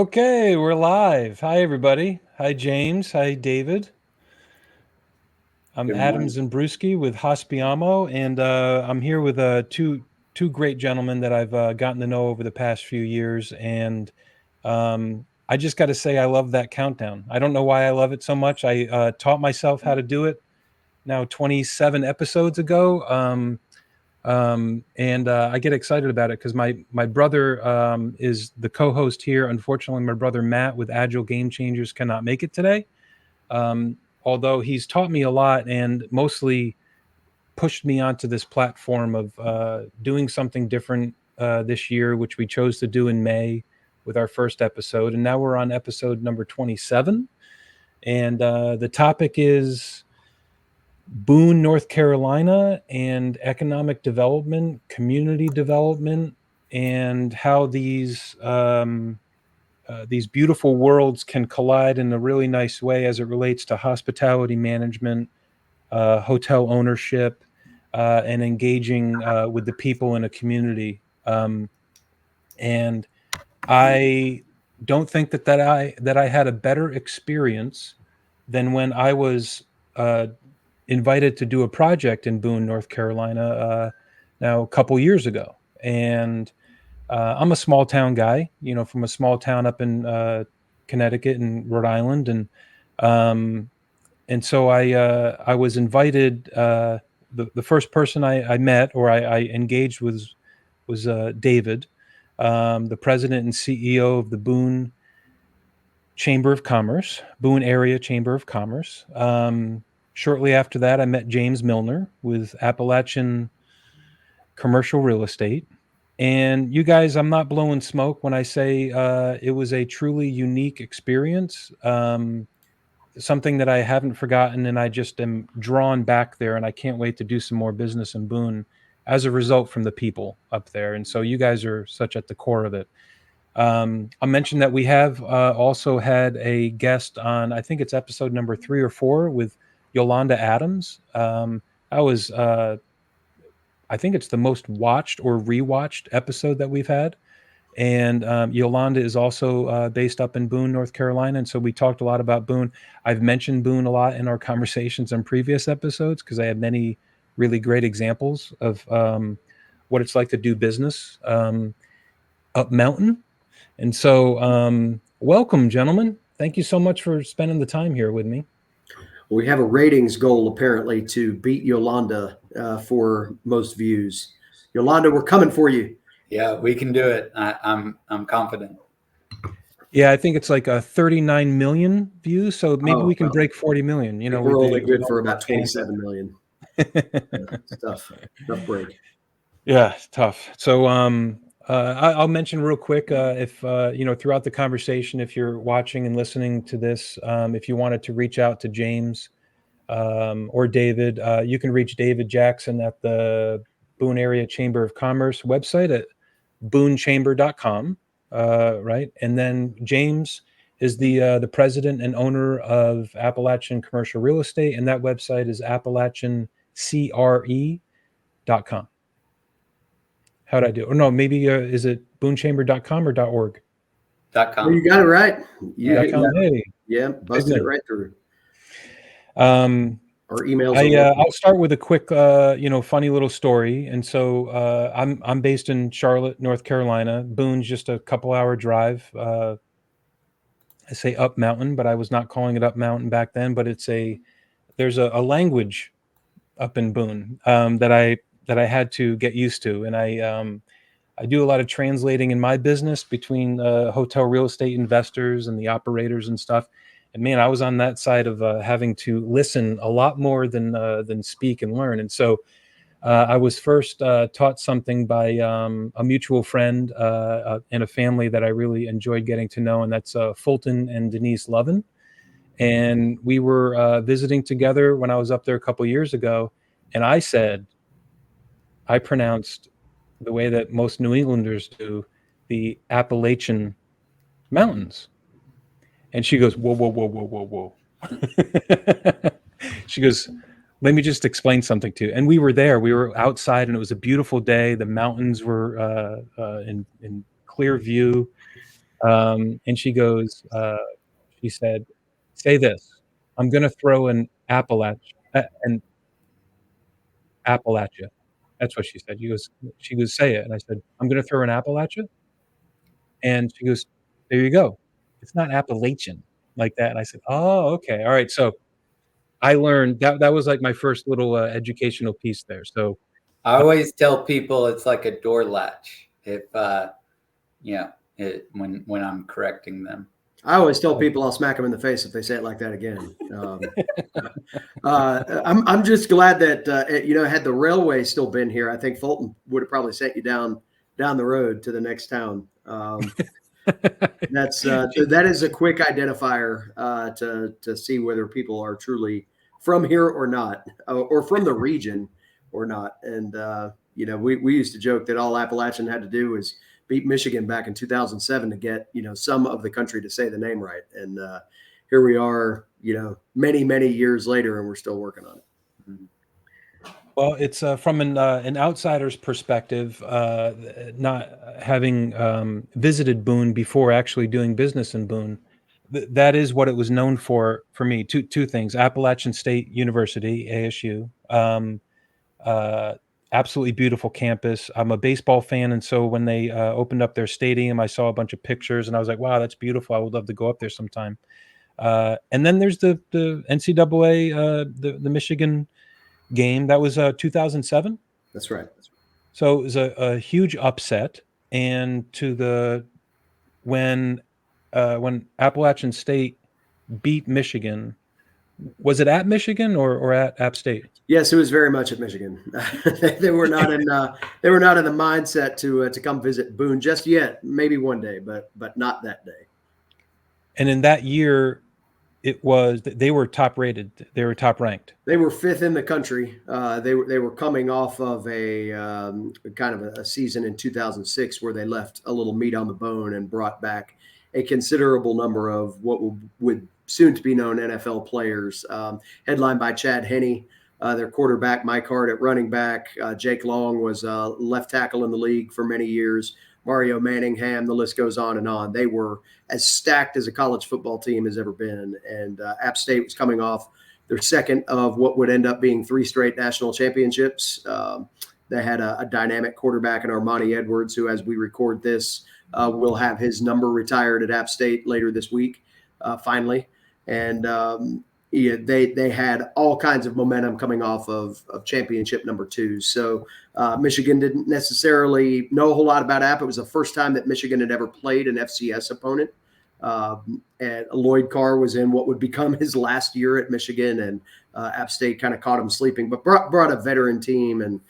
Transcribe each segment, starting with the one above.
Okay, we're live. Hi, everybody. Hi, James. Hi, David. I'm Good Adams morning. and Brewski with Hospiamo, and I'm here with two great gentlemen that I've gotten to know over the past few years. And I just got to say, I love that countdown. I don't know why I love it so much. I taught myself how to do it now 27 episodes ago. And I get excited about it because my brother is the co-host here. Unfortunately, my brother Matt with Agile Game Changers cannot make it today. Although he's taught me a lot and mostly pushed me onto this platform of doing something different this year, which we chose to do in May with our first episode, and now we're on episode number 27, and the topic is Boone, North Carolina, and economic development, community development, and how these beautiful worlds can collide in a really nice way as it relates to hospitality management, hotel ownership, and engaging with the people in a community. And I don't think that I had a better experience than when I was invited to do a project in Boone, North Carolina, now a couple years ago. And I'm a small town guy, from a small town up in Connecticut and Rhode Island, um, and so I was invited. The first person I met or I engaged was David, the president and CEO of the Boone Chamber of Commerce, Boone Area Chamber of Commerce. Shortly after that, I met James Milner with Appalachian Commercial Real Estate. And you guys, I'm not blowing smoke when I say it was a truly unique experience, something that I haven't forgotten, and I just am drawn back there, and I can't wait to do some more business in Boone as a result from the people up there. And so you guys are such at the core of it. I'll mention that we have also had a guest on, I think it's episode number 3 or 4 with Yolanda Adams. That was, I think it's the most watched or rewatched episode that we've had. And Yolanda is also based up in Boone, North Carolina. And so we talked a lot about Boone. I've mentioned Boone a lot in our conversations on previous episodes because I have many really great examples of what it's like to do business up mountain. And so, welcome, gentlemen. Thank you so much for spending the time here with me. We have a ratings goal apparently to beat Yolanda for most views. Yolanda, we're coming for you. Yeah, we can do it. I'm confident. Yeah, I think it's like 39 million views, so maybe we can Well, break 40 million. I think we're only good for about 27 million. Tough break. Yeah, tough. So, I'll mention real quick if throughout the conversation, if you're watching and listening to this, if you wanted to reach out to James or David, you can reach David Jackson at the Boone Area Chamber of Commerce website at boonechamber.com, right? And then James is the president and owner of Appalachian Commercial Real Estate, and that website is appalachiancre.com. How'd I do? Or no, maybe is it boonechamber.com or .org? .com. Well, you got it right. Hey, Busted it right through. Our emails. I'll start with a quick, funny little story. And so I'm based in Charlotte, North Carolina. Boone's just a couple hour drive. I say up mountain, but I was not calling it up mountain back then. But there's a language up in Boone that I had to get used to, and I do a lot of translating in my business between hotel real estate investors and the operators and stuff. And man, I was on that side of having to listen a lot more than speak and learn. And so I was first taught something by a mutual friend and a family that I really enjoyed getting to know, and that's Fulton and Denise Lovin. And we were visiting together when I was up there a couple years ago, and I pronounced the way that most New Englanders do the Appalachian Mountains. And she goes, whoa, whoa, whoa, whoa, whoa, whoa. She goes, let me just explain something to you. And we were there. We were outside, and it was a beautiful day. The mountains were in clear view. And she goes, she said, "Say this. I'm going to throw an apple at you." That's what she said. She goes, "Say it." And I said, "I'm going to throw an apple at you." And she goes, "There you go. It's not Appalachian like that." And I said, "Oh, okay. All right." So I learned that was like my first little educational piece there. So I always tell people it's like a door latch if when I'm correcting them. I always tell people I'll smack them in the face if they say it like that again. I'm just glad that had the railway still been here, I think Fulton would have probably sent you down the road to the next town. That is a quick identifier to see whether people are truly from here or not, or from the region or not. And we used to joke that all Appalachian had to do was beat Michigan back in 2007 to get some of the country to say the name right. And here we are, many years later, and we're still working on it. Well, it's from an outsider's perspective, not having visited Boone before actually doing business in Boone. That is what it was known for me. Two things: Appalachian State University, ASU, absolutely beautiful campus. I'm a baseball fan, and so when they opened up their stadium, I saw a bunch of pictures, and I was like, "Wow, that's beautiful! I would love to go up there sometime." And then there's the NCAA, the Michigan game. That was 2007. That's right. So it was a huge upset. And when Appalachian State beat Michigan, was it at Michigan or at App State? Yes, it was very much at Michigan. They were not in the mindset to come visit Boone just yet. Maybe one day, but not that day. And in that year, they were top rated. They were top ranked. They were 5th in the country. They were coming off of a kind of a season in 2006 where they left a little meat on the bone and brought back a considerable number of what would soon to be known NFL players, headlined by Chad Henne, their quarterback, Mike Hart at running back. Jake Long was left tackle in the league for many years. Mario Manningham, the list goes on and on. They were as stacked as a college football team has ever been. And App State was coming off their second of what would end up being 3 straight national championships. They had a dynamic quarterback in Armani Edwards, who, as we record this, will have his number retired at App State later this week, finally. And they had all kinds of momentum coming off of championship number 2. So Michigan didn't necessarily know a whole lot about App. It was the first time that Michigan had ever played an FCS opponent. And Lloyd Carr was in what would become his last year at Michigan, and App State kind of caught him sleeping, but brought a veteran team and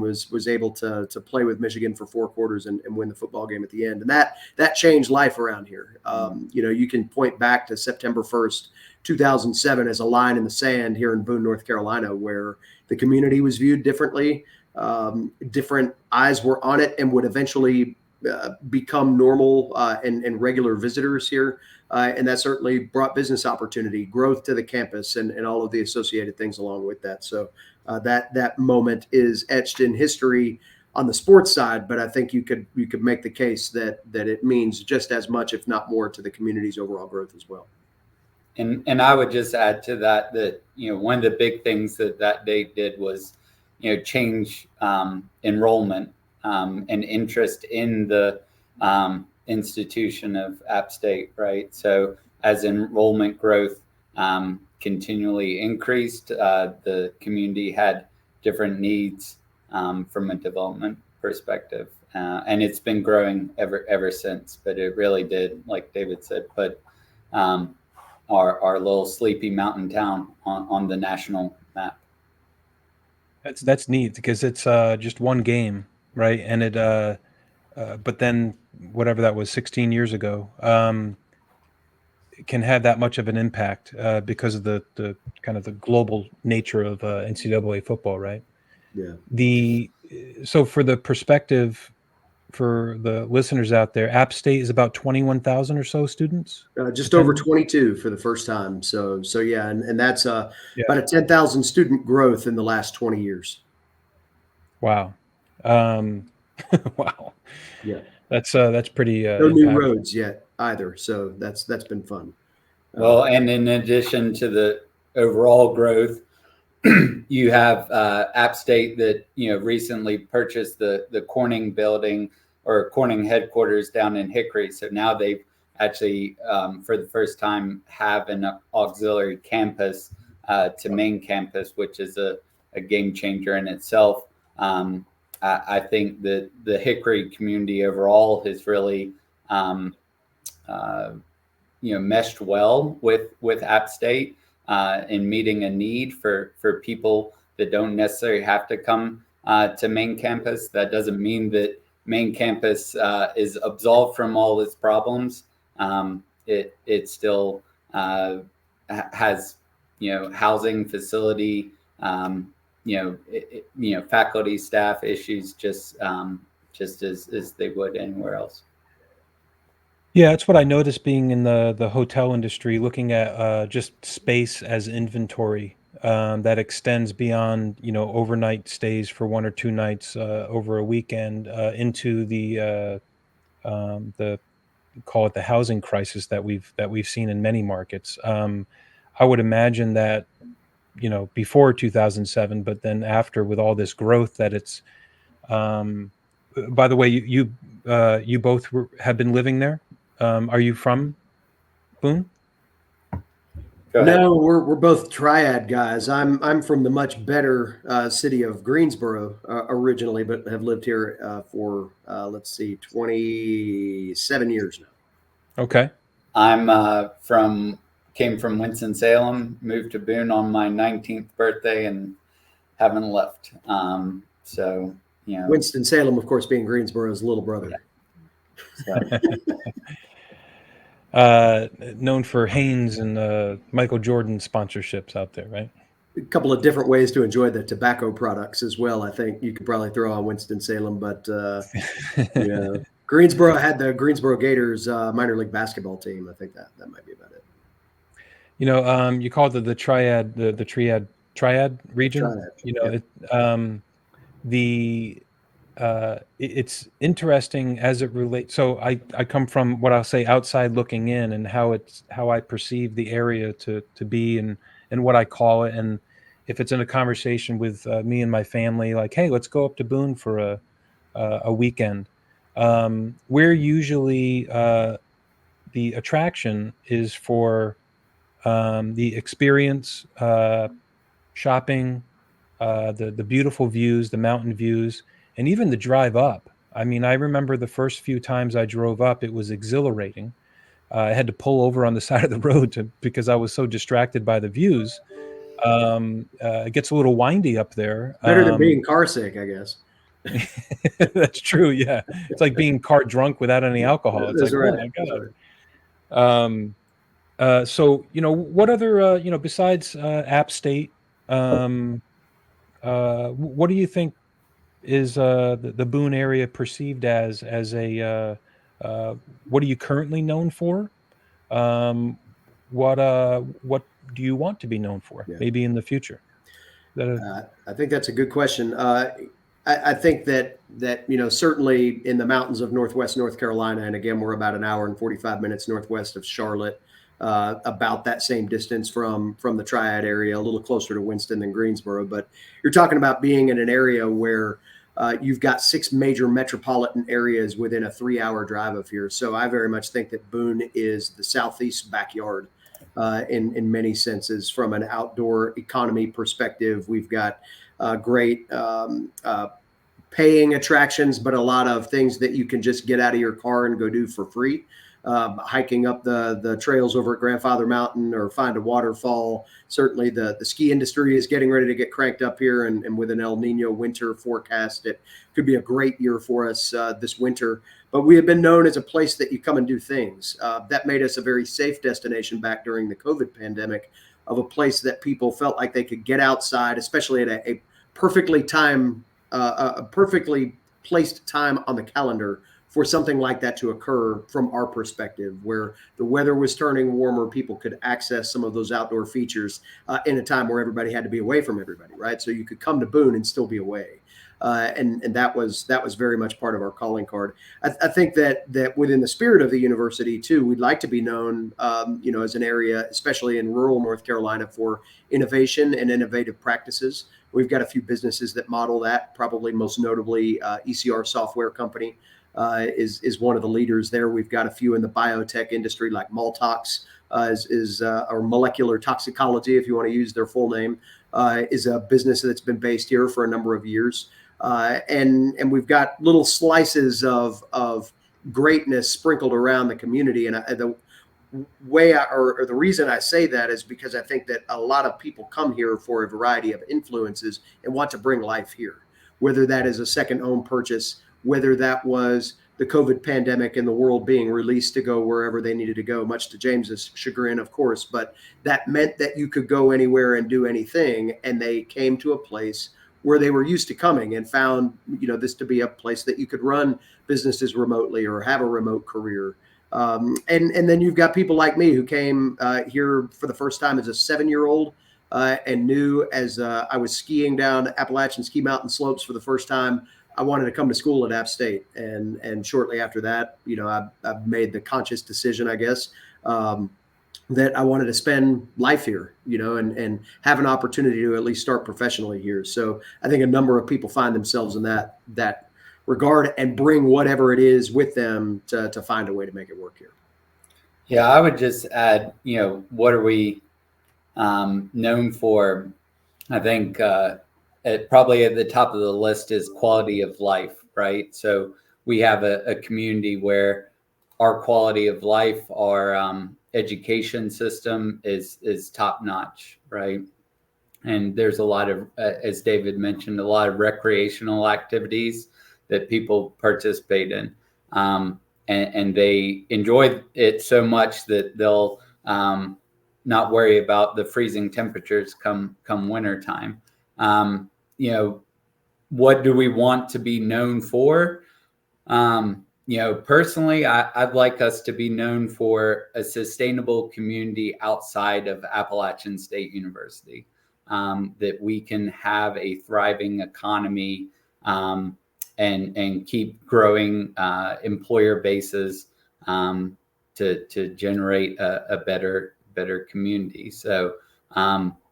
was able to play with Michigan for 4 quarters and win the football game at the end. And that changed life around here. You can point back to September 1st, 2007 as a line in the sand here in Boone, North Carolina, where the community was viewed differently. Different eyes were on it and would eventually become normal and regular visitors here. And that certainly brought business opportunity, growth to the campus, and all of the associated things along with that. So that moment is etched in history on the sports side, but I think you could make the case that it means just as much, if not more, to the community's overall growth as well. And I would just add to that one of the big things that day did was change enrollment and interest in the institution of App State, right? So as enrollment growth continually increased, the community had different needs from a development perspective, and it's been growing ever since. But it really did, like David said, put our little sleepy mountain town on the national map. That's neat because it's just one game, right? And it but then whatever that was 16 years ago, it can have that much of an impact because of the kind of the global nature of NCAA football, right? Yeah. So for the perspective for the listeners out there, App State is about 21,000 or so students. Just over 22 for the first time. So yeah, and that's about a 10,000 student growth in the last 20 years. Wow. Wow. Yeah. That's pretty No new impactful. roads yet either, so that's been fun. Well, and in addition to the overall growth, you have App State that recently purchased the Corning building or Corning headquarters down in Hickory. So now they've actually, for the first time, have an auxiliary campus to main campus, which is a game changer in itself. I think that the Hickory community overall has really uh, meshed well with App State in meeting a need for people that don't necessarily have to come to main campus. That doesn't mean that main campus is absolved from all its problems. It still has housing, facility, faculty, staff issues, just as they would anywhere else. Yeah, that's what I noticed being in the hotel industry, looking at just space as inventory that extends beyond overnight stays for 1 or 2 nights over a weekend into the call it the housing crisis that we've seen in many markets. I would imagine that before 2007, but then after with all this growth that it's. Um, by the way, you both have been living there. Are you from Boone? Go ahead. No, we're both Triad guys. I'm from the much better city of Greensboro originally, but have lived here for let's see, 27 years now. Okay. I'm came from Winston-Salem, moved to Boone on my 19th birthday, and haven't left. So Winston-Salem, of course, being Greensboro's little brother. so, Known for Hanes and Michael Jordan sponsorships out there, right? A couple of different ways to enjoy the tobacco products as well. I think you could probably throw on Winston-Salem, but yeah, Greensboro had the Greensboro Gators minor league basketball team. I think that might be about it. You call it the triad, the triad region. Triad. It's interesting as it relates. So I come from what I'll say outside looking in, and how I perceive the area to be, and what I call it. And if it's in a conversation with me and my family, like, hey, let's go up to Boone for a weekend. We're usually the attraction is for the experience, shopping, the beautiful views, the mountain views, and even the drive up. I mean, I remember the first few times I drove up, it was exhilarating. I had to pull over on the side of the road because I was so distracted by the views. It gets a little windy up there. Better than being car sick, I guess. That's true. Yeah, it's like being car drunk without any alcohol. It's That's like, right. oh my That's god. right. So what other besides App State, what do you think is the Boone area perceived as what are you currently known for? What do you want to be known for? Yeah. Maybe in the future. I think that's a good question. I think that certainly in the mountains of Northwest North Carolina, and again, we're about an hour and 45 minutes northwest of Charlotte, about that same distance from the Triad area, a little closer to Winston than Greensboro. But you're talking about being in an area where you've got 6 major metropolitan areas within a 3-hour drive of here. So I very much think that Boone is the Southeast backyard in many senses. From an outdoor economy perspective, we've got great paying attractions, but a lot of things that you can just get out of your car and go do for free. Hiking up the trails over at Grandfather Mountain or find a waterfall. Certainly the ski industry is getting ready to get cranked up here, and with an El Nino winter forecast, it could be a great year for us this winter. But we have been known as a place that you come and do things. That made us a very safe destination back during the COVID pandemic, of a place that people felt like they could get outside, especially at a perfectly placed time on the calendar for something like that to occur from our perspective, where the weather was turning warmer, people could access some of those outdoor features in a time where everybody had to be away from everybody, right? So you could come to Boone and still be away. and that was very much part of our calling card. I think that within the spirit of the university too, we'd like to be known, as an area, especially in rural North Carolina, for innovation and innovative practices. We've got a few businesses that model that. Probably most notably, ECR Software Company is one of the leaders there. We've got a few in the biotech industry, like Maltox, or molecular toxicology, if you want to use their full name, is a business that's been based here for a number of years. And we've got little slices of greatness sprinkled around the community. And the reason I say that is because I think that a lot of people come here for a variety of influences and want to bring life here, whether that is a second home purchase, whether that was the COVID pandemic and the world being released to go wherever they needed to go, much to James's chagrin, of course. But that meant that you could go anywhere and do anything. And they came to a place where they were used to coming and found, this to be a place that you could run businesses remotely or have a remote career. And then you've got people like me who came here for the first time as a 7-year-old and knew as I was skiing down Appalachian ski mountain slopes for the first time, I wanted to come to school at App State. And shortly after that, I made the conscious decision, I guess, that I wanted to spend life here, and have an opportunity to at least start professionally here. So I think a number of people find themselves in that regard and bring whatever it is with them to find a way to make it work here. Yeah, I would just add, what are we known for? I think probably at the top of the list is quality of life, right? So we have a community where our quality of life, our education system is top notch, right? And there's a lot of, as David mentioned, a lot of recreational activities that people participate in. And they enjoy it so much that they'll not worry about the freezing temperatures come winter time. What do we want to be known for? Personally, I'd like us to be known for a sustainable community outside of Appalachian State University, that we can have a thriving economy and keep growing employer bases to generate a better community. So,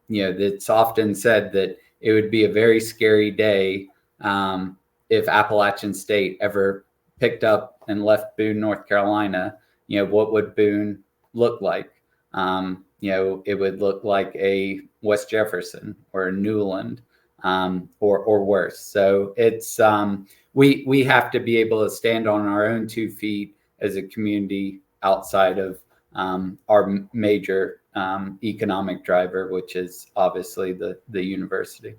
it's often said that it would be a very scary day if Appalachian State ever picked up and left Boone, North Carolina. What would Boone look like? It would look like a West Jefferson or a Newland, or worse. So it's we have to be able to stand on our own 2 feet as a community outside of our major economic driver, which is obviously the university.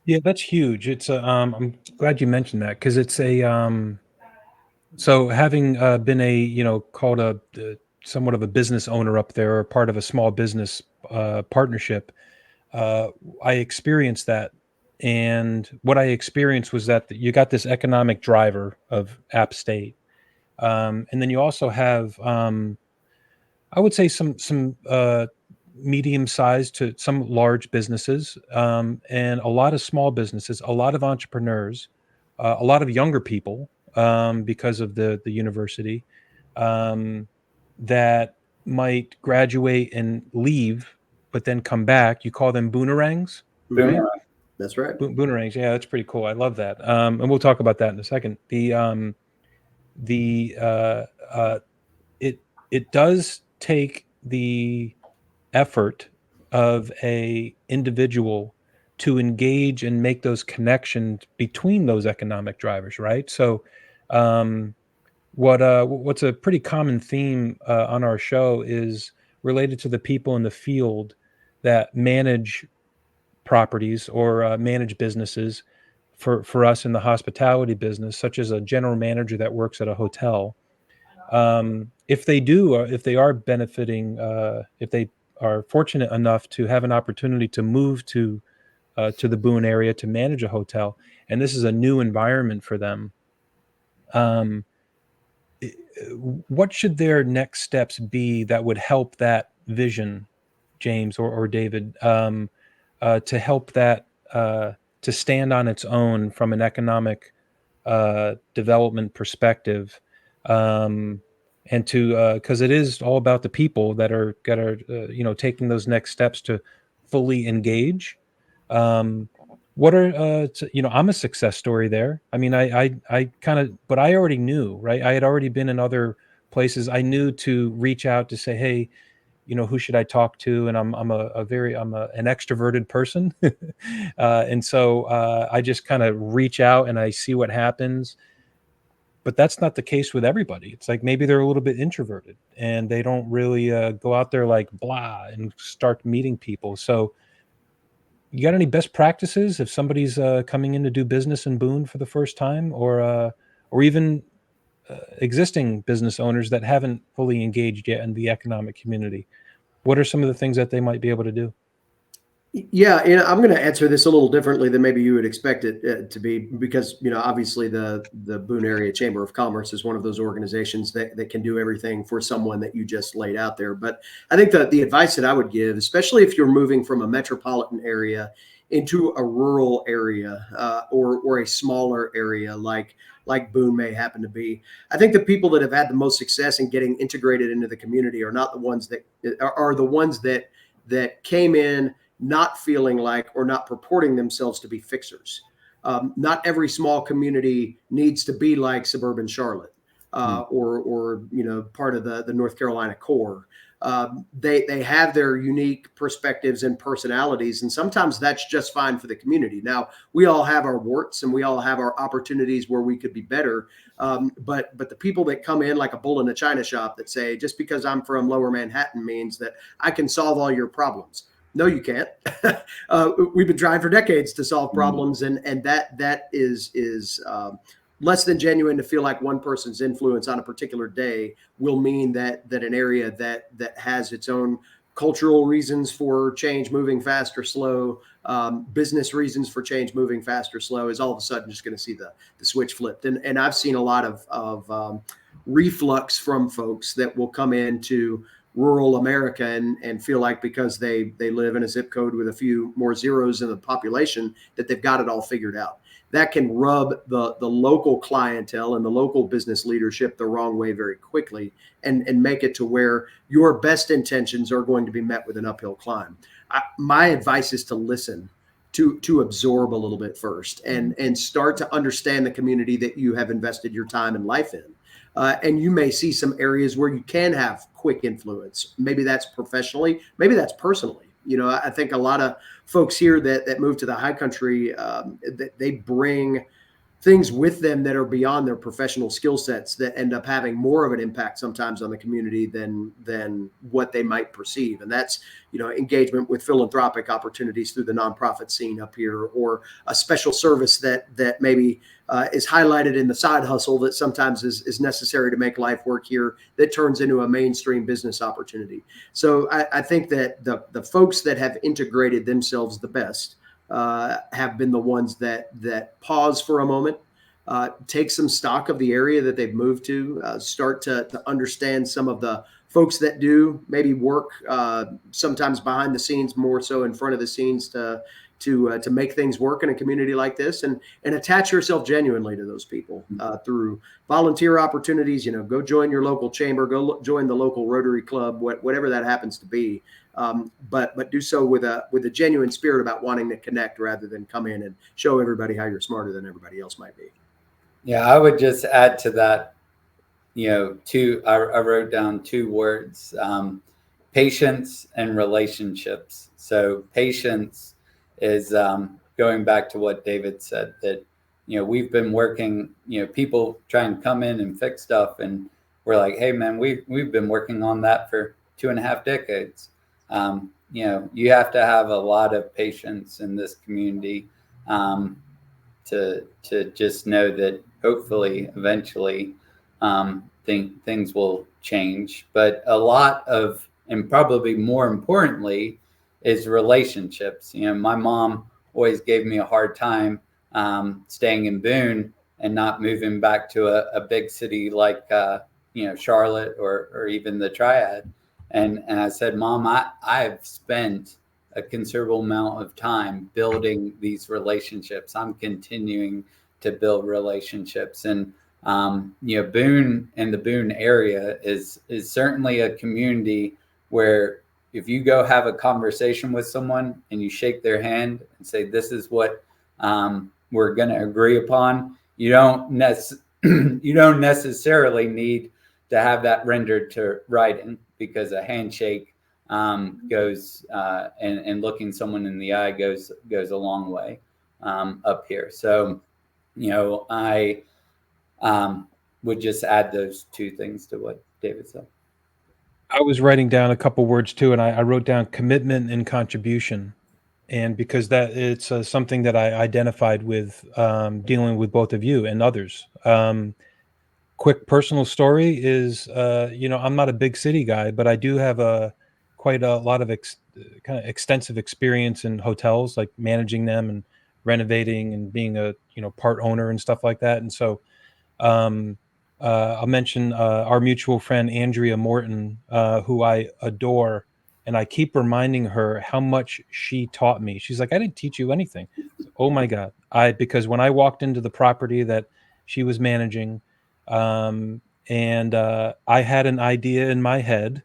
Yeah, that's huge. It's I'm glad you mentioned that, because it's so having been called a somewhat of a business owner up there, or part of a small business partnership, I experienced that. And what I experienced was that you got this economic driver of App State. And then you also have, I would say, some medium-sized to some large businesses, and a lot of small businesses, a lot of entrepreneurs, a lot of younger people, because of the university, that might graduate and leave, but then come back. You call them boonerangs, right? Boone. That's right. Boonerangs. Yeah, that's pretty cool. I love that. And we'll talk about that in a second. It does take the effort of a individual to engage and make those connections between those economic drivers, right? So, what's a pretty common theme on our show is related to the people in the field that manage properties or manage businesses for us in the hospitality business, such as a general manager that works at a hotel. If they are benefiting, if they are fortunate enough to have an opportunity to move to the Boone area to manage a hotel, and this is a new environment for them, what should their next steps be that would help that vision, James or David, to help that to to stand on its own from an economic development perspective, and to because it is all about the people that are taking those next steps to fully engage. Um, what are I'm a success story there. I mean, I kind of, but I already knew, right? I had already been in other places. I knew to reach out to say, hey, who should I talk to? And I'm an extroverted person. And so I just kind of reach out and I see what happens. But that's not the case with everybody. It's like maybe they're a little bit introverted and they don't really go out there like blah and start meeting people. So you got any best practices if somebody's coming in to do business in Boone for the first time, or even existing business owners that haven't fully engaged yet in the economic community? What are some of the things that they might be able to do? Yeah, and I'm going to answer this a little differently than maybe you would expect it to be, because obviously the Boone Area Chamber of Commerce is one of those organizations that can do everything for someone that you just laid out there. But I think that the advice that I would give, especially if you're moving from a metropolitan area into a rural area or a smaller area like Boone may happen to be, I think the people that have had the most success in getting integrated into the community are not the ones that are the ones that came in not feeling like or not purporting themselves to be fixers. Not every small community needs to be like suburban Charlotte or part of the North Carolina core. They have their unique perspectives and personalities, and sometimes that's just fine for the community. Now, we all have our warts and we all have our opportunities where we could be better. But the people that come in like a bull in a china shop that say, just because I'm from Lower Manhattan means that I can solve all your problems. No, you can't. We've been trying for decades to solve problems, and that is less than genuine to feel like one person's influence on a particular day will mean that an area that has its own cultural reasons for change moving fast or slow, business reasons for change moving fast or slow, is all of a sudden just going to see the switch flipped. And I've seen a lot of reflux from folks that will come into rural America and feel like because they live in a zip code with a few more zeros in the population that they've got it all figured out. That can rub the local clientele and the local business leadership the wrong way very quickly and make it to where your best intentions are going to be met with an uphill climb. My advice is to listen, to absorb a little bit first and start to understand the community that you have invested your time and life in. And you may see some areas where you can have quick influence. Maybe that's professionally, maybe that's personally. I think a lot of folks here that move to the high country, they bring things with them that are beyond their professional skill sets that end up having more of an impact sometimes on the community than what they might perceive. And that's, engagement with philanthropic opportunities through the nonprofit scene up here, or a special service that maybe is highlighted in the side hustle that sometimes is necessary to make life work here, that turns into a mainstream business opportunity. So I think that the folks that have integrated themselves the best have been the ones that pause for a moment, take some stock of the area that they've moved to, start to understand some of the folks that do maybe work sometimes behind the scenes, more so in front of the scenes to make things work in a community like this, and attach yourself genuinely to those people through volunteer opportunities. Go join your local chamber, go join the local Rotary Club, whatever that happens to be. But do so with a genuine spirit about wanting to connect rather than come in and show everybody how you're smarter than everybody else might be. Yeah, I would just add to that, I wrote down 2 words, patience and relationships. So patience is going back to what David said, that, we've been working, people try and come in and fix stuff. And we're like, hey, man, we've been working on that for 2.5 decades. You have to have a lot of patience in this community to just know that hopefully eventually things will change. But a lot of, and probably more importantly, is relationships. My mom always gave me a hard time staying in Boone and not moving back to a big city like Charlotte or even the Triad. And I said, Mom, I've spent a considerable amount of time building these relationships. I'm continuing to build relationships, and Boone and the Boone area is certainly a community where if you go have a conversation with someone and you shake their hand and say, "This is what we're going to agree upon," you don't necessarily need to have that rendered to writing, because a handshake goes and looking someone in the eye goes a long way up here. So, I would just add those two things to what David said. I was writing down a couple words too, and I wrote down commitment and contribution. And because that it's something that I identified with dealing with both of you and others. Quick personal story is, I'm not a big city guy, but I do have quite a lot of kind of extensive experience in hotels, like managing them and renovating and being a part owner and stuff like that. And so um, I'll mention our mutual friend Andrea Morton, who I adore, and I keep reminding her how much she taught me. She's like, "I didn't teach you anything." Oh my God! Because when I walked into the property that she was managing, and I had an idea in my head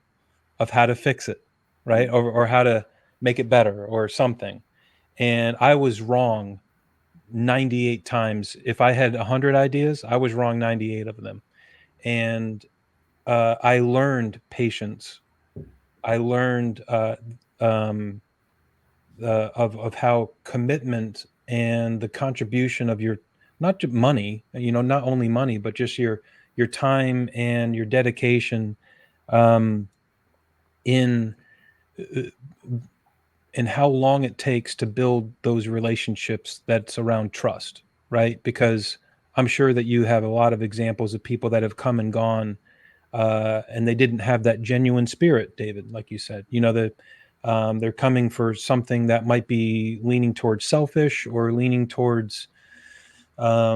of how to fix it, right, or how to make it better or something, and I was wrong 98 times. If I had 100 ideas, I was wrong 98 of them. And I learned patience. I learned of how commitment and the contribution of your, not just money, not only money, but just your time and your dedication um, in and how long it takes to build those relationships that's around trust, right? Because I'm sure that you have a lot of examples of people that have come and gone, and they didn't have that genuine spirit, David, like you said. That they're coming for something that might be leaning towards selfish or leaning towards, I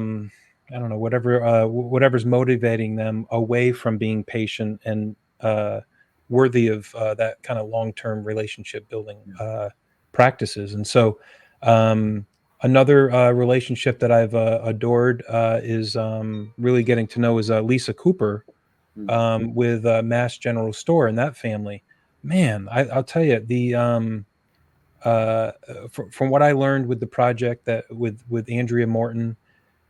don't know, whatever's motivating them away from being patient and worthy of that kind of long-term relationship building practices. And so another relationship that I've adored is really getting to know is Lisa Cooper with Mass General Store and that family. Man, I'll tell you, the from what I learned with the project that with Andrea Morton,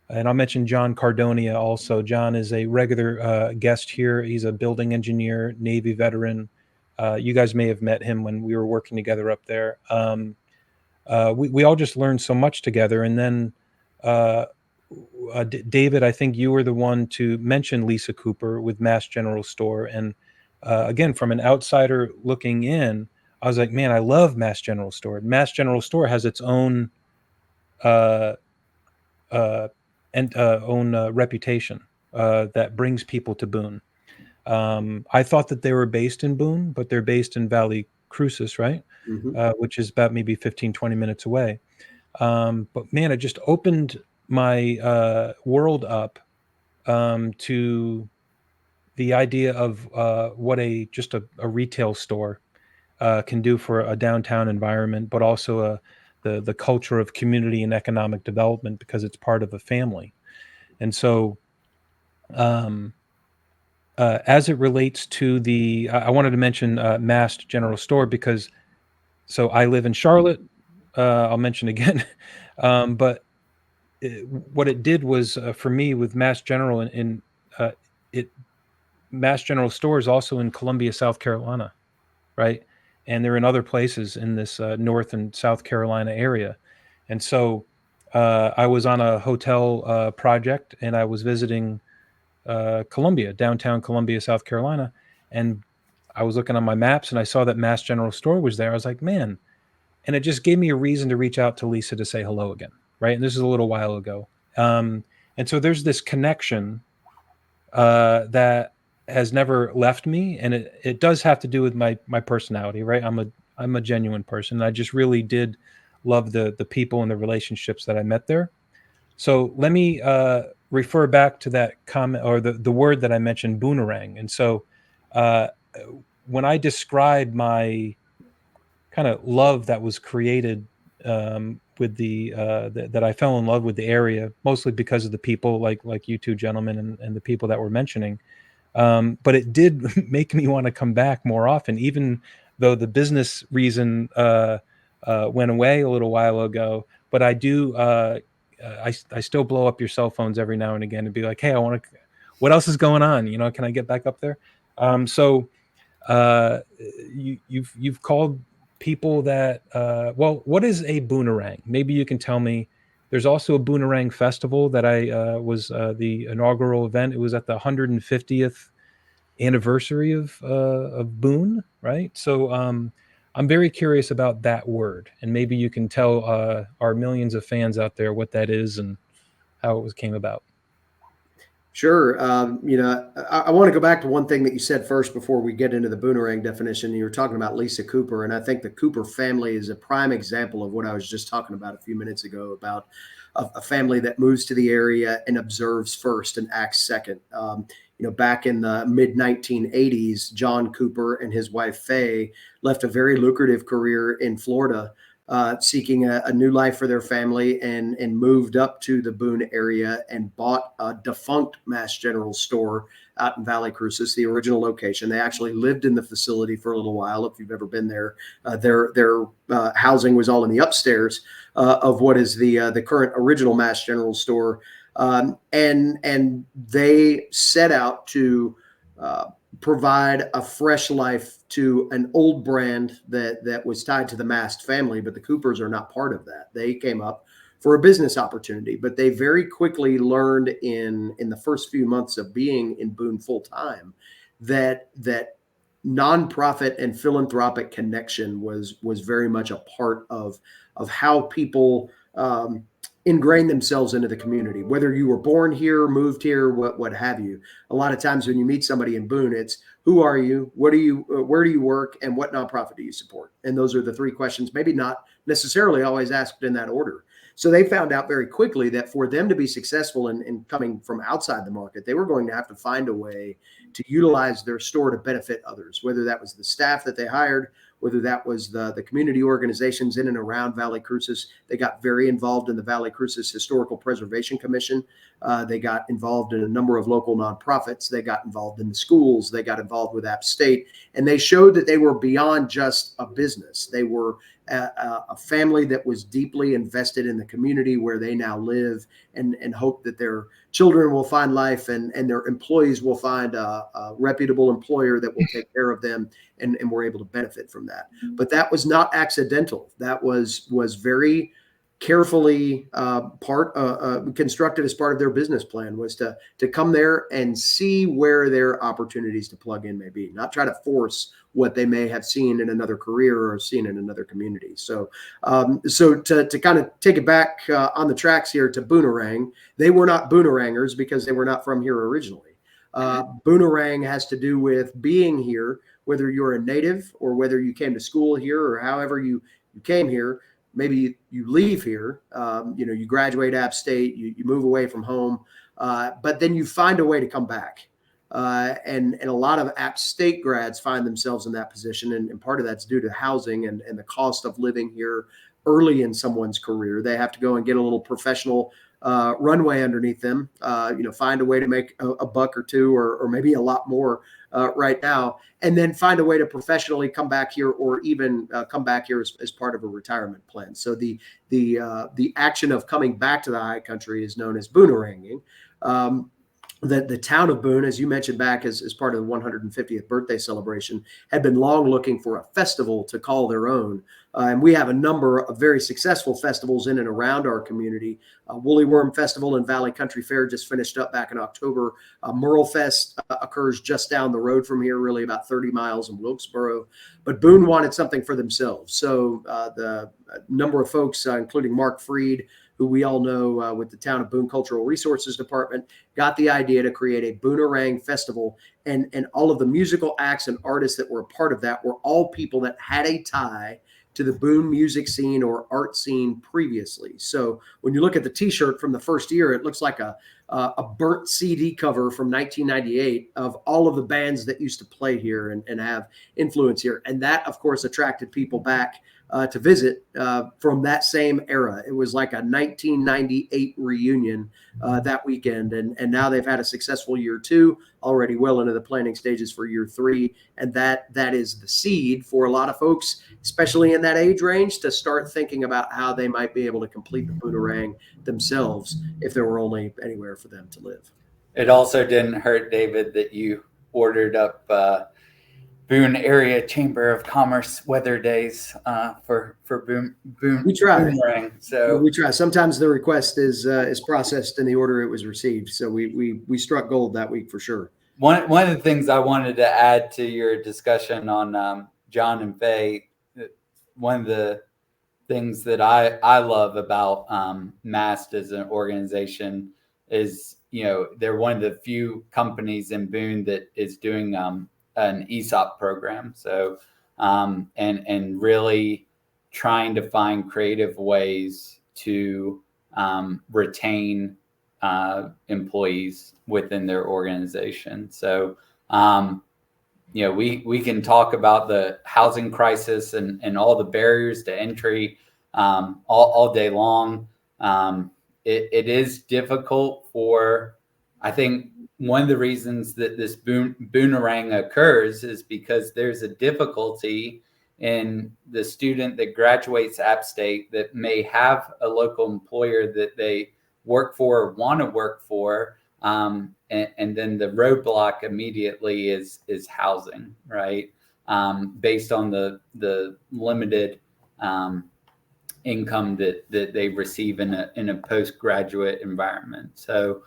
and I'll mention John Cardonia also. John is a regular guest here. He's a building engineer, Navy veteran. You guys may have met him when we were working together up there. We all just learned so much together. And then David, I think you were the one to mention Lisa Cooper with Mass General Store. And again, from an outsider looking in, I was like, man, I love Mass General Store. Mass General Store has its own uh, own reputation that brings people to Boone. I thought that they were based in Boone, but they're based in Valley Crucis, right? Mm-hmm. Which is about maybe 15, 20 minutes away. But man, it just opened my world up to the idea of what just a retail store can do for a downtown environment, but also the culture of community and economic development because it's part of a family. And so, as it relates to I wanted to mention Mass General Store because so I live in Charlotte. I'll mention again, but what it did was for me with Mass General uh, it Mass General Store is also in Columbia, South Carolina, right? And they're in other places in this North and South Carolina area. And so I was on a hotel project and I was visiting Columbia, downtown Columbia, South Carolina. And I was looking on my maps and I saw that Mass General Store was there. I was like, man. And it just gave me a reason to reach out to Lisa to say hello again. Right. And this is a little while ago. And so there's this connection that has never left me. And it does have to do with my personality. Right. I'm a genuine person. I just really did love the people and the relationships that I met there. So let me refer back to that comment or the word that I mentioned, boonerang. And so uh, when I describe my kind of love that was created with that I fell in love with the area, mostly because of the people like you two gentlemen and the people that we're mentioning. But it did make me want to come back more often, even though the business reason went away a little while ago. But I do, I still blow up your cell phones every now and again and be like, hey, I want to, what else is going on? You know, can I get back up there? So you've called people that, well, what is a boonerang? Maybe you can tell me. There's also a boonerang festival that I was the inaugural event. It was at the 150th anniversary of Boone, right? So I'm very curious about that word, and maybe you can tell our millions of fans out there what that is and how it came about. Sure. I want to go back to one thing that you said first before we get into the boomerang definition. You were talking about Lisa Cooper, and I think the Cooper family is a prime example of what I was just talking about a few minutes ago about a family that moves to the area and observes first and acts second. Back in the mid 1980s, John Cooper and his wife Faye left a very lucrative career in Florida, seeking a new life for their family, and moved up to the Boone area and bought a defunct Mass General store out in Valley Crucis, the original location. They actually lived in the facility for a little while. If you've ever been there, their housing was all in the upstairs of what is the current original Mass General store, and they set out to provide a fresh life to an old brand that was tied to the Mast family, but the Coopers are not part of that. They came up for a business opportunity, but they very quickly learned in the first few months of being in Boone full time that nonprofit and philanthropic connection was very much a part of how people ingrain themselves into the community, whether you were born here, moved here, what have you. A lot of times when you meet somebody in Boone, it's who are you, what do you, where do you work, and what nonprofit do you support? And those are the three questions, maybe not necessarily always asked in that order. So they found out very quickly that for them to be successful in coming from outside the market, they were going to have to find a way to utilize their store to benefit others, whether that was the staff that they hired, whether that was the community organizations in and around Valley Crucis. They got very involved in the Valley Crucis Historical Preservation Commission. They got involved in a number of local nonprofits. They got involved in the schools. They got involved with App State. And they showed that they were beyond just a business. They were a family that was deeply invested in the community where they now live, and hope that their children will find life and their employees will find a reputable employer that will take care of them, and we're able to benefit from that. But that was not accidental. That was very carefully constructed as part of their business plan, was to come there and see where their opportunities to plug in may be, not try to force what they may have seen in another career or seen in another community. So to kind of take it back on the tracks here to Boonerang, they were not Boonerangers because they were not from here originally. Boonerang has to do with being here, whether you're a native or whether you came to school here or however you came here. Maybe you leave here, you graduate App State, you move away from home, but then you find a way to come back. And a lot of App State grads find themselves in that position. And part of that's due to housing and the cost of living here early in someone's career. They have to go and get a little professional runway underneath them, find a way to make a buck or two or maybe a lot more right now, and then find a way to professionally come back here, or even come back here as part of a retirement plan. So the action of coming back to the high country is known as booneranging. The town of Boone, as you mentioned back as part of the 150th birthday celebration, had been long looking for a festival to call their own. And we have a number of very successful festivals in and around our community. Woolly Worm Festival and Valley Country Fair just finished up back in October. Merle Fest occurs just down the road from here, really about 30 miles in Wilkesboro. But Boone wanted something for themselves. So the number of folks, including Mark Freed, who we all know with the Town of Boone Cultural Resources Department, got the idea to create a Boonerang Festival. And all of the musical acts and artists that were a part of that were all people that had a tie to the Boone music scene or art scene previously. So when you look at the T-shirt from the first year, it looks like a burnt CD cover from 1998 of all of the bands that used to play here and have influence here. And that, of course, attracted people back to visit from that same era. It was like a 1998 reunion that weekend. And now they've had a successful year 2, already well into the planning stages for year 3. And that is the seed for a lot of folks, especially in that age range, to start thinking about how they might be able to complete the Boonerang themselves if there were only anywhere for them to live. It also didn't hurt, David, that you ordered up Boone Area Chamber of Commerce weather days for Boone. We try. Boomerang. So we try. Sometimes the request is processed in the order it was received. So we struck gold that week for sure. One of the things I wanted to add to your discussion on John and Faye, one of the things that I love about MAST as an organization is, they're one of the few companies in Boone that is doing an ESOP program. So, and really trying to find creative ways to retain employees within their organization. So, we can talk about the housing crisis and all the barriers to entry all day long. It is difficult for, I think, one of the reasons that this Boonerang occurs is because there's a difficulty in the student that graduates App State that may have a local employer that they work for or want to work for, and then the roadblock immediately is housing, right? Based on the limited income that they receive in a postgraduate environment. So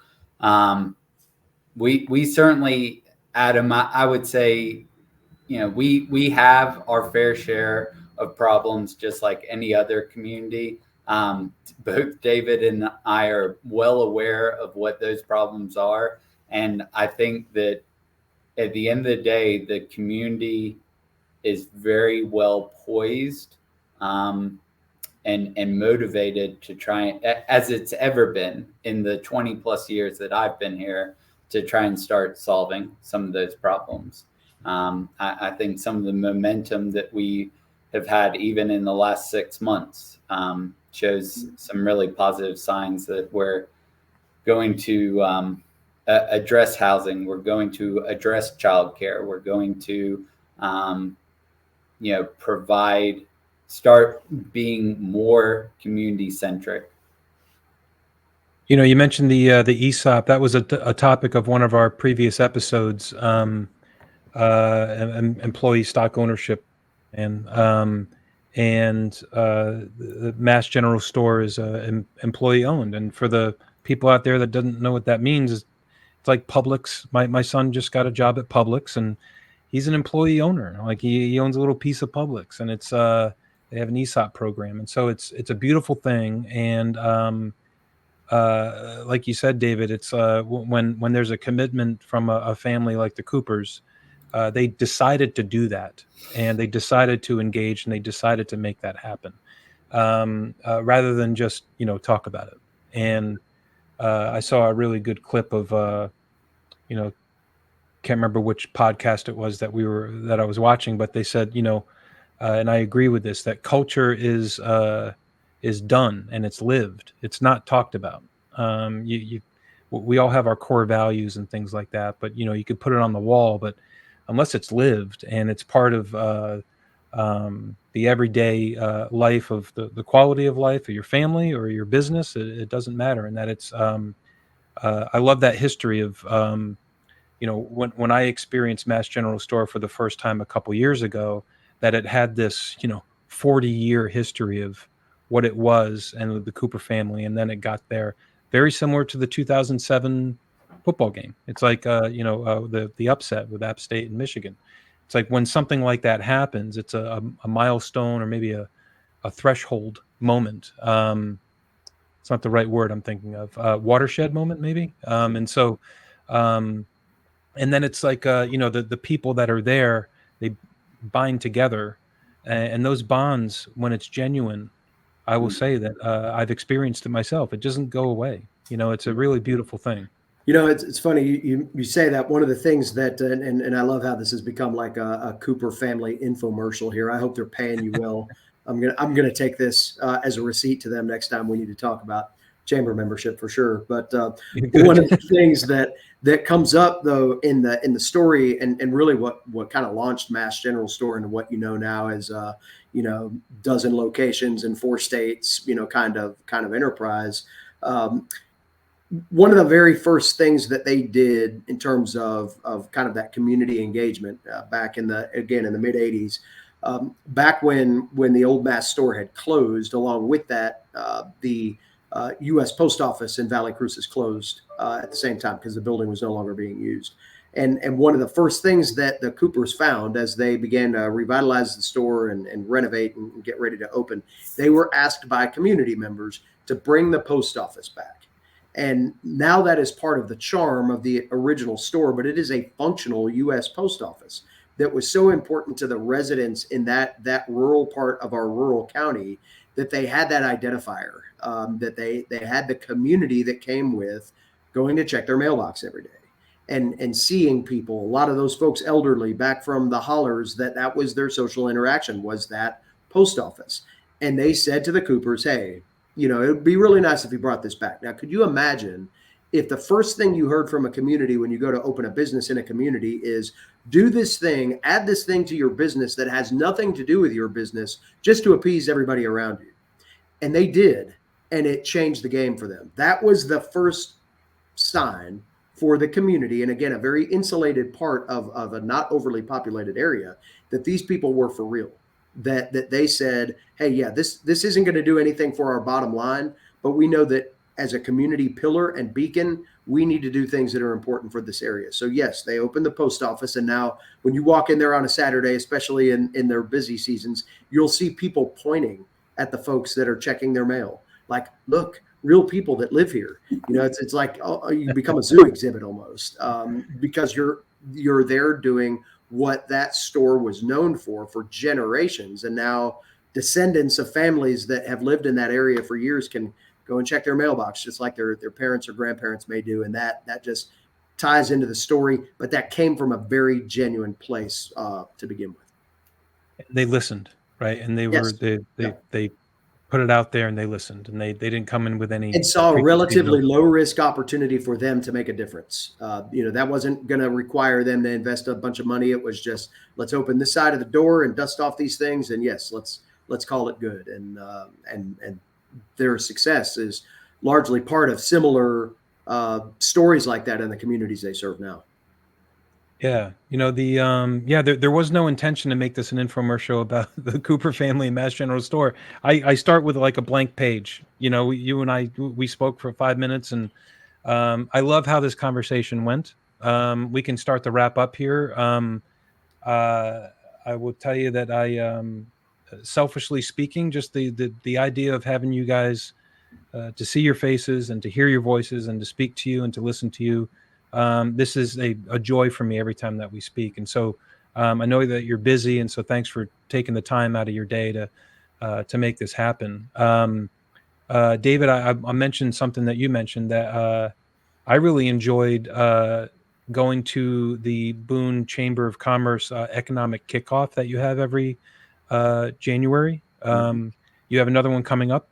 we certainly, Adam, I would say, we have our fair share of problems, just like any other community. Both David and I are well aware of what those problems are. And I think that at the end of the day, the community is very well poised and motivated to try, as it's ever been in the 20 plus years that I've been here, to try and start solving some of those problems. I think some of the momentum that we have had even in the last 6 months shows some really positive signs that we're going to address housing. We're going to address childcare. We're going to, start being more community centric. You mentioned the ESOP. That was a topic of one of our previous episodes, employee stock ownership, and the Mass General Store is employee owned. And for the people out there that doesn't know what that means, it's like Publix. My son just got a job at Publix, and he's an employee owner. Like he owns a little piece of Publix, and it's they have an ESOP program, and so it's a beautiful thing. And like you said, David, it's when there's a commitment from a family like the Coopers, they decided to do that, and they decided to engage, and they decided to make that happen, rather than just talk about it. And I saw a really good clip of can't remember which podcast it was that I was watching, but they said, and I agree with this, that culture is done and it's lived. It's not talked about. We all have our core values and things like that, but you could put it on the wall, but unless it's lived and it's part of the everyday life of the quality of life of your family or your business, it doesn't matter. And that it's I love that history of when I experienced Mass General Store for the first time a couple years ago, that it had this 40-year history of what it was and the Cooper family, and then it got there, very similar to the 2007 football game. It's like the upset with App State and Michigan. It's like when something like that happens, it's a milestone or maybe a threshold moment. It's not the right word I'm thinking of. Watershed moment, maybe. And so. And then it's like the people that are there, they bind together And those bonds, when it's genuine, I will say that I've experienced it myself. It doesn't go away. It's a really beautiful thing. It's funny you say that. One of the things that and I love how this has become like a Cooper family infomercial here. I hope they're paying you well. I'm gonna take this as a receipt to them next time we need to talk about chamber membership for sure. But one of the things that comes up though in the story and really what kind of launched Mass General Store into what now as dozen locations in 4 states, kind of enterprise. One of the very first things that they did in terms of kind of that community engagement back in the mid 80s, back when the old Mass store had closed, along with that, the U.S. Post Office in Valley Cruces closed at the same time because the building was no longer being used. And one of the first things that the Coopers found as they began to revitalize the store and renovate and get ready to open, they were asked by community members to bring the post office back. And now that is part of the charm of the original store, but it is a functional U.S. post office that was so important to the residents in that rural part of our rural county that they had that identifier, that they had the community that came with going to check their mailbox every day and seeing people, a lot of those folks elderly back from the hollers, that was their social interaction, was that post office. And they said to the Coopers, hey, it would be really nice if you brought this back. Now, could you imagine if the first thing you heard from a community when you go to open a business in a community is do this thing, add this thing to your business that has nothing to do with your business just to appease everybody around you? And they did, and it changed the game for them. That was the first sign for the community, and again, a very insulated part of a not overly populated area, that these people were for real. That they said, hey, yeah, this isn't going to do anything for our bottom line, but we know that as a community pillar and beacon, we need to do things that are important for this area. So yes, they opened the post office, and now when you walk in there on a Saturday, especially in their busy seasons, you'll see people pointing at the folks that are checking their mail, like, look, real people that live here. It's like you become a zoo exhibit almost, because you're there doing what that store was known for generations. And now descendants of families that have lived in that area for years can go and check their mailbox just like their parents or grandparents may do. And that just ties into the story, but that came from a very genuine place to begin with. They listened, right? And they were, they put it out there and they listened, and they didn't come in with any. And saw a relatively low risk opportunity for them to make a difference. That wasn't going to require them to invest a bunch of money. It was just, let's open this side of the door and dust off these things. And yes, let's call it good. And their success is largely part of similar stories like that in the communities they serve now. Yeah. There was no intention to make this an infomercial about the Cooper family and Mass General Store. I start with like a blank page. You and I, we spoke for 5 minutes, and I love how this conversation went. We can start to wrap up here. I will tell you that I, selfishly speaking, just the idea of having you guys to see your faces and to hear your voices and to speak to you and to listen to you. This is a joy for me every time that we speak. And so I know that you're busy, and so thanks for taking the time out of your day to make this happen. David, I mentioned something that you mentioned that I really enjoyed going to the Boone Chamber of Commerce economic kickoff that you have every January. You have another one coming up.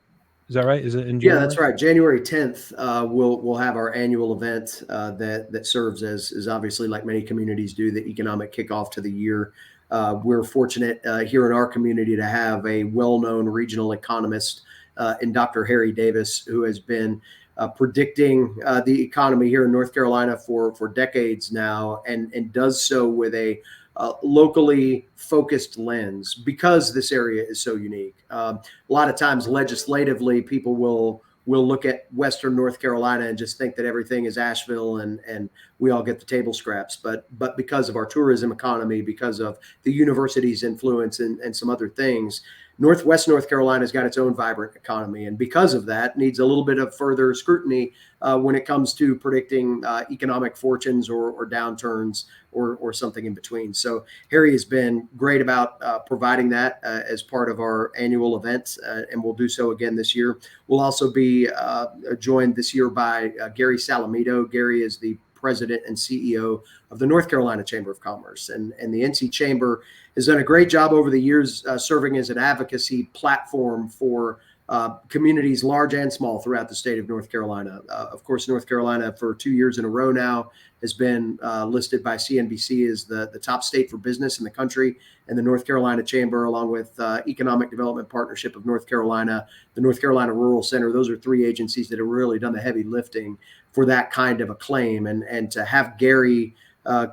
Is that right? Is it in January? Yeah, that's right. January 10th, we'll have our annual event that serves as obviously, like many communities do, the economic kickoff to the year. We're fortunate here in our community to have a well-known regional economist in Dr. Harry Davis, who has been predicting the economy here in North Carolina for decades now, and does so with a locally focused lens because this area is so unique. A lot of times legislatively, people will look at Western North Carolina and just think that everything is Asheville and we all get the table scraps. But because of our tourism economy, because of the university's influence and some other things, Northwest North Carolina has got its own vibrant economy, and because of that, needs a little bit of further scrutiny when it comes to predicting economic fortunes or downturns or something in between. So Harry has been great about providing that as part of our annual events, and we'll do so again this year. We'll also be joined this year by Gary Salamito. Gary is the president and CEO of the North Carolina Chamber of Commerce. And the NC Chamber has done a great job over the years serving as an advocacy platform for communities large and small throughout the state of North Carolina. Of course, North Carolina for 2 years in a row now has been listed by CNBC as the top state for business in the country. And the North Carolina Chamber, along with Economic Development Partnership of North Carolina, the North Carolina Rural Center, those are 3 agencies that have really done the heavy lifting for that kind of acclaim. And to have Gary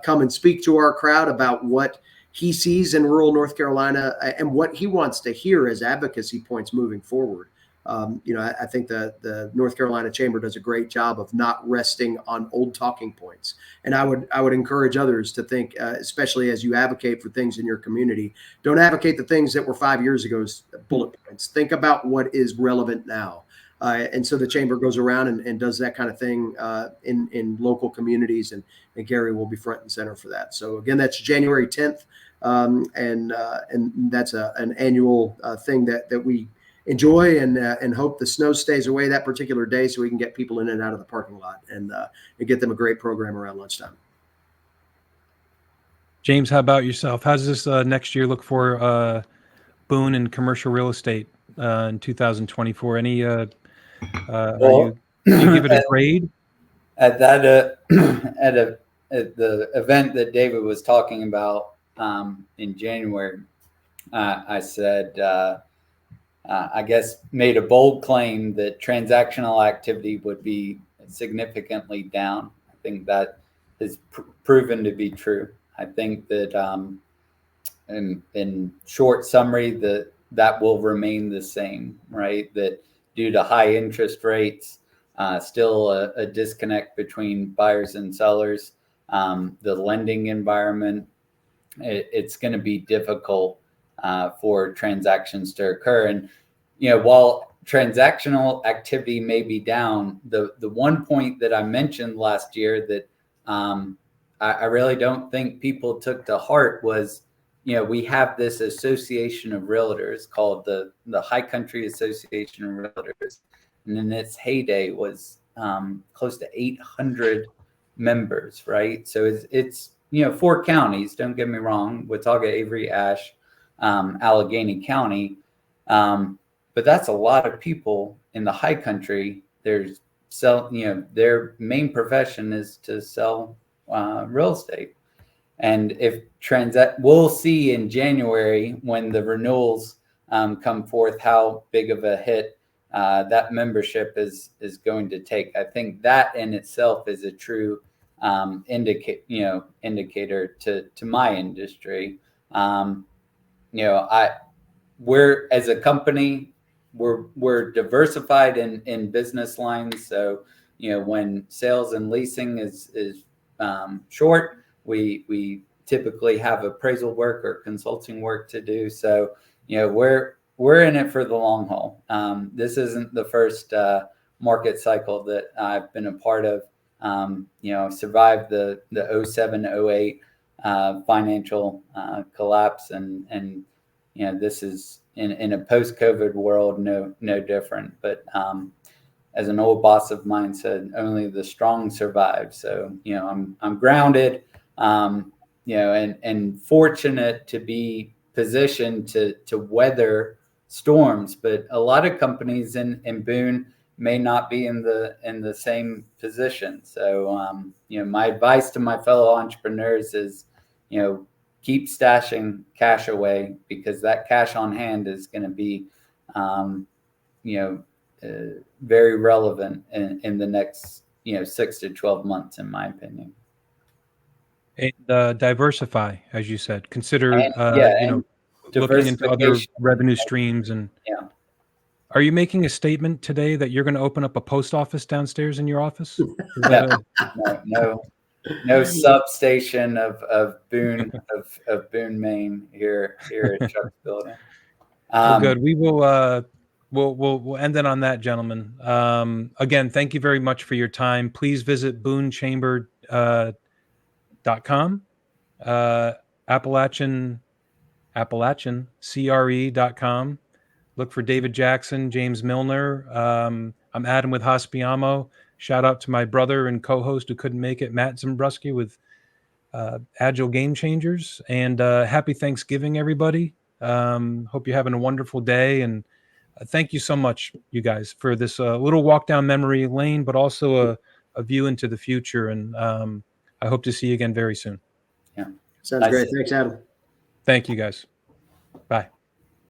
come and speak to our crowd about what he sees in rural North Carolina and what he wants to hear as advocacy points moving forward. I think the North Carolina Chamber does a great job of not resting on old talking points. And I would encourage others to think, especially as you advocate for things in your community, don't advocate the things that were 5 years ago's bullet points. Think about what is relevant now. And so the chamber goes around and does that kind of thing in local communities, and Gary will be front and center for that. So again, that's January 10th, and that's an annual thing that we enjoy and hope the snow stays away that particular day so we can get people in and out of the parking lot and get them a great program around lunchtime. James, how about yourself? How does this next year look for Boone and commercial real estate in 2024? Any do you give it a grade? At that at the event that David was talking about in January, I said I guess made a bold claim that transactional activity would be significantly down. I think that has proven to be true. I think that in short summary that will remain the same, right? That due to high interest rates, still a disconnect between buyers and sellers, the lending environment, it's going to be difficult for transactions to occur. And, while transactional activity may be down, the one point that I mentioned last year that I really don't think people took to heart was, we have this association of realtors called the High Country Association of Realtors. And in its heyday was close to 800 members, right? So it's 4 counties, don't get me wrong, Watauga, Avery, Ashe, Allegheny County. But that's a lot of people in the high country. Their main profession is to sell real estate. And if we'll see in January when the renewals come forth, how big of a hit that membership is going to take. I think that in itself is a true indicator to my industry. We're as a company, we're diversified in business lines. So when sales and leasing is short, we typically have appraisal work or consulting work to do. So we're in it for the long haul. This isn't the first market cycle that I've been a part of. Survived the 07, 08 financial collapse, and this is in a post-COVID world, no different. But as an old boss of mine said, only the strong survive. So I'm grounded, and fortunate to be positioned to weather storms. But a lot of companies in Boone may not be in the same position. So my advice to my fellow entrepreneurs is keep stashing cash away, because that cash on hand is going to be very relevant in the next 6 to 12 months, in my opinion. And diversify, as you said. Consider looking into other revenue streams. And are you making a statement today that you're going to open up a post office downstairs in your office? No substation of Boone, of Boone, Maine here at Chuck's building. Well, good. We will. We'll end it on that, gentlemen. Again, thank you very much for your time. Please visit boonechamber.com, Appalachian CRE.com. Look for David Jackson, James Milner. I'm Adam with Hospiamo. Shout out to my brother and co-host who couldn't make it, Matt Zimbrusky with Agile Game Changers. And happy Thanksgiving, everybody. Hope you're having a wonderful day. And thank you so much, you guys, for this little walk down memory lane, but also a view into the future. And I hope to see you again very soon. Yeah. Sounds great. Thanks, Adam. Thank you, guys. Bye.